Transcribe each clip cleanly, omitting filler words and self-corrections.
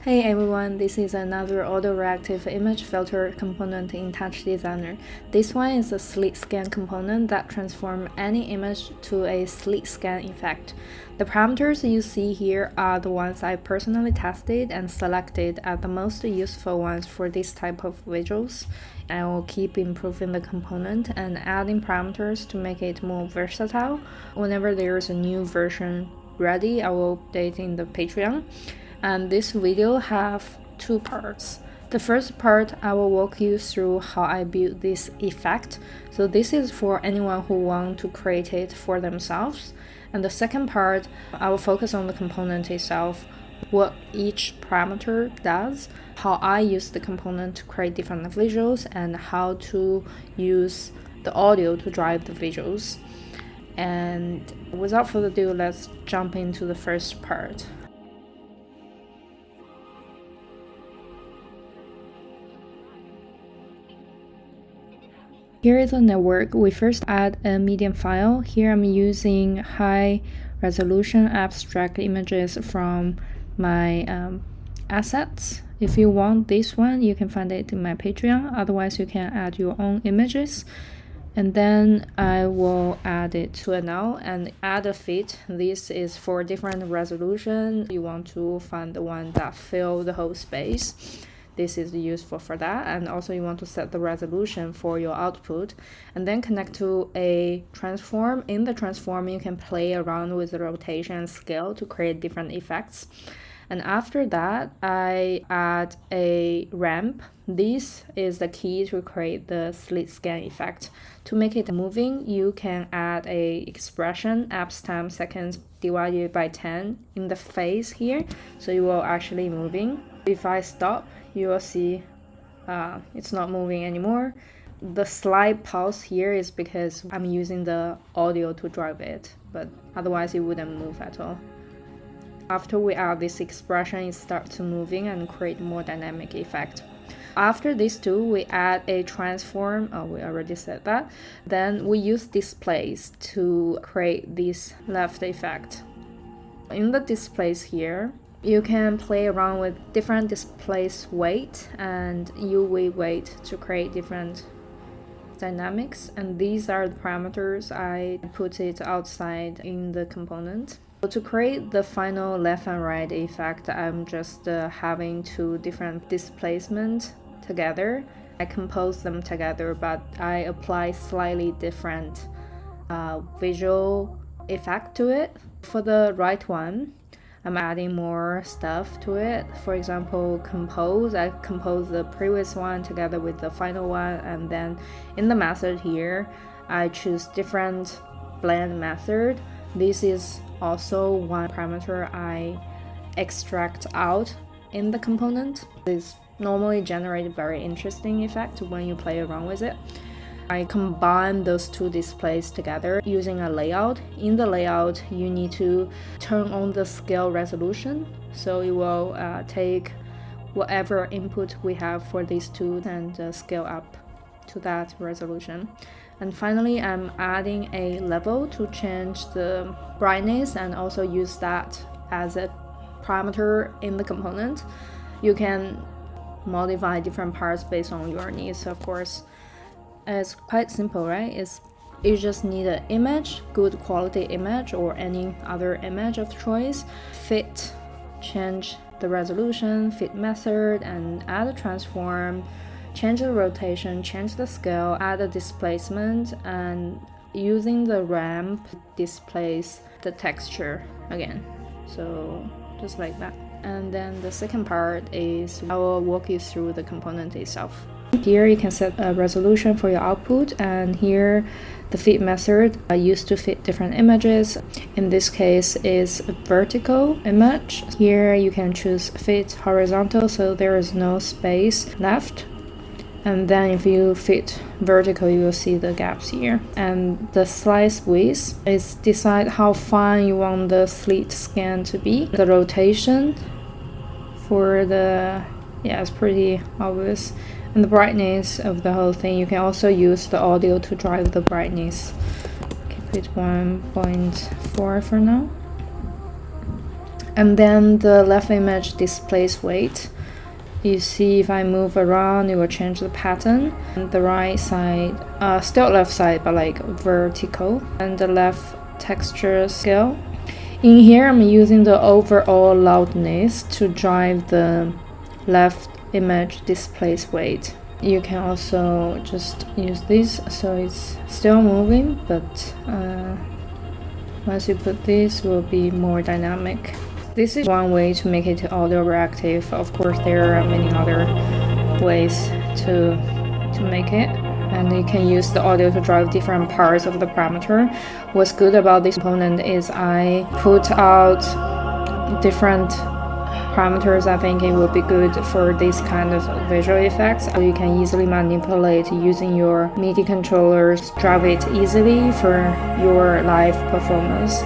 Hey everyone, this is another audio-reactive image filter component in TouchDesigner. This one is a slit scan component that transforms any image to a slit scan effect. The parameters you see here are the ones I personally tested and selected as the most useful ones for this type of visuals. I will keep improving the component and adding parameters to make it more versatile. Whenever there is a new version ready, I will update in the Patreon. And this video have two parts. The first part, I will walk you through how I built this effect. So this is for anyone who want to create it for themselves. And the second part, I will focus on the component itself, what each parameter does, how I use the component to create different visuals, and how to use the audio to drive the visuals. And without further ado, let's jump into the first part. Here is a network. We first add a medium file. Here I'm using high resolution abstract images from my assets. If you want this one, you can find it in my Patreon. Otherwise, you can add your own images. And then I will add it to a null and add a fit. This is for different resolution. You want to find the one that fill the whole space. This is useful for that, and also you want to set the resolution for your output and then connect to a transform. In the transform, you can play around with the rotation and scale to create different effects. And after that, I add a ramp. This is the key to create the slit scan effect. To make it moving, you can add a expression apps times seconds divided by 10 in the face here, so you will actually moving. If I stop, you will see it's not moving anymore. The slight pause here is because I'm using the audio to drive it, but otherwise it wouldn't move at all. After we add this expression, it starts moving and create more dynamic effect. After these two, we add a transform. Oh, we already said that. Then we use displace to create this left effect. In the displace here, you can play around with different displace weight and UV weight to create different dynamics. And these are the parameters I put it outside in the component. To create the final left and right effect, I'm just having two different displacement together. I compose them together, but I apply slightly different visual effect to it. For the right one, I'm adding more stuff to it. For example, compose. I compose the previous one together with the final one, and then in the method here, I choose different blend method. This is also one parameter I extract out in the component. This normally generates a very interesting effect when you play around with it. I combine those two displays together using a layout. In the layout, you need to turn on the scale resolution, so it will take whatever input we have for these two and scale up to that resolution. And finally, I'm adding a level to change the brightness and also use that as a parameter in the component. You can modify different parts based on your needs, of course. It's quite simple, right? You just need an image, good quality image or any other image of choice, fit, change the resolution, fit method, and add a transform, change the rotation, change the scale, add a displacement, and using the ramp, displace the texture again. So just like that. And then the second part is I will walk you through the component itself. Here you can set a resolution for your output, and here the fit method I used to fit different images. In this case is a vertical image. Here you can choose fit horizontal, so there is no space left. And then if you fit vertical, you will see the gaps here. And the slice width is decide how fine you want the slit scan to be. The rotation for the, it's pretty obvious. And the brightness of the whole thing, you can also use the audio to drive the brightness. Keep it 1.4 for now. And then the left image displace weight. You see if I move around, it will change the pattern. And the right side, still left side, but like vertical. And the left texture scale. In here, I'm using the overall loudness to drive the left image displace weight. You can also just use this, so it's still moving, but once you put this, it will be more dynamic. This is one way to make it audio-reactive. Of course, there are many other ways to make it. And you can use the audio to drive different parts of the parameter. What's good about this component is I put out different parameters. I think it will be good for this kind of visual effects. You can easily manipulate using your MIDI controllers, drive it easily for your live performance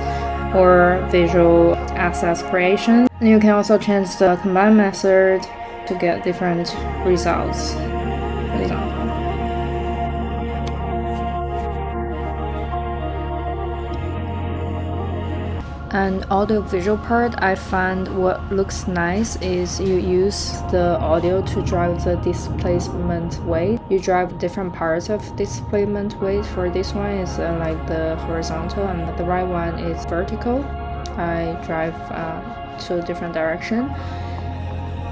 or visual assets creation. And you can also change the combine method to get different results, for example. And audio-visual part, I find what looks nice is you use the audio to drive the displacement weight. You drive different parts of displacement weight. For this one is like the horizontal, and the right one is vertical. I drive to a different direction.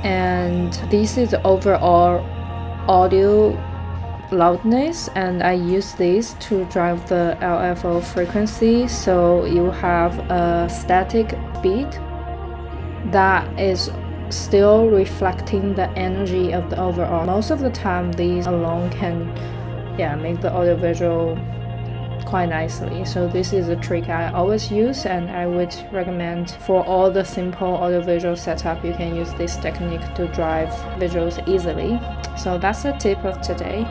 And this is the overall audio loudness, and I use this to drive the LFO frequency, so you have a static beat that is still reflecting the energy of the overall. Most of the time these alone can make the audiovisual quite nicely. So this is a trick I always use, and I would recommend for all the simple audiovisual setup, you can use this technique to drive visuals easily. So that's the tip of today,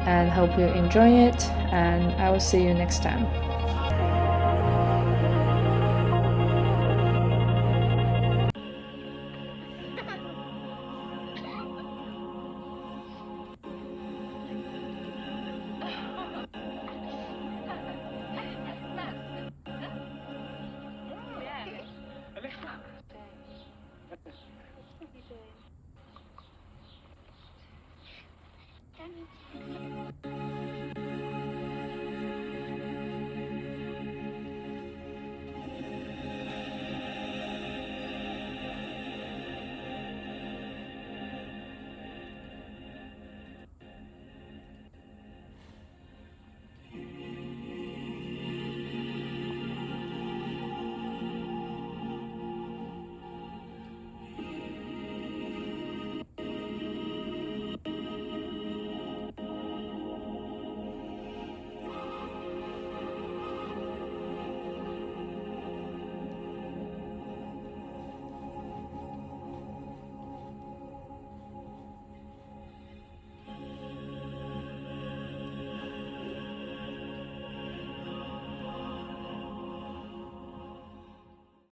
and hope you enjoy it, and I will see you next time.